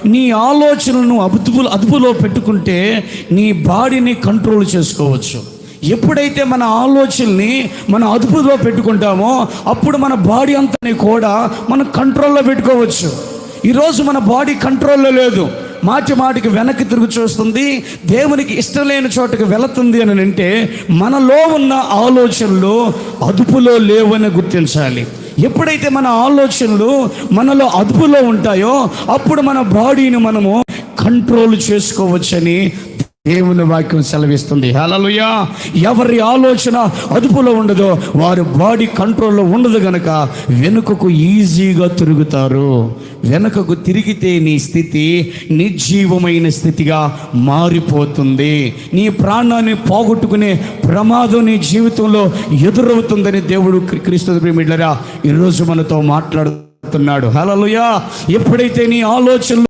నీ ఆలోచనలను అదుపులో పెట్టుకుంటే నీ బాడీని కంట్రోల్ చేసుకోవచ్చు. ఎప్పుడైతే మన ఆలోచనల్ని మన అదుపులో పెట్టుకుంటామో అప్పుడు మన బాడీ అంతా కూడా మనం కంట్రోల్లో పెట్టుకోవచ్చు. ఈరోజు మన బాడీ కంట్రోల్లో లేదు, మాటికి వెనక్కి తిరుగు చూస్తుంది, దేవునికి ఇష్టం లేని చోటుకు వెళుతుంది అని అంటే మనలో ఉన్న ఆలోచనలు అదుపులో లేవని గుర్తించాలి. ఎప్పుడైతే మన ఆలోచనలు మనలో అదుపులో ఉంటాయో అప్పుడు మన బాడీని మనము కంట్రోల్ చేసుకోవచ్చని దేవుని వాక్యం సెలవిస్తుంది. హల్లెలూయా. ఎవరి ఆలోచన అదుపులో ఉండదో వారి బాడీ కంట్రోల్లో ఉండదు గనక వెనుకకు ఈజీగా తిరుగుతారు. వెనుకకు తిరిగితే నీ స్థితి నిర్జీవమైన స్థితిగా మారిపోతుంది. నీ ప్రాణాన్ని పోగొట్టుకునే ప్రమాదం నీ జీవితంలో ఎదురవుతుందని దేవుడు క్రీస్తు ప్రియమిళ్ళరా ఈరోజు మనతో మాట్లాడుతున్నాడు. హల్లెలూయా. ఎప్పుడైతే నీ ఆలోచనలు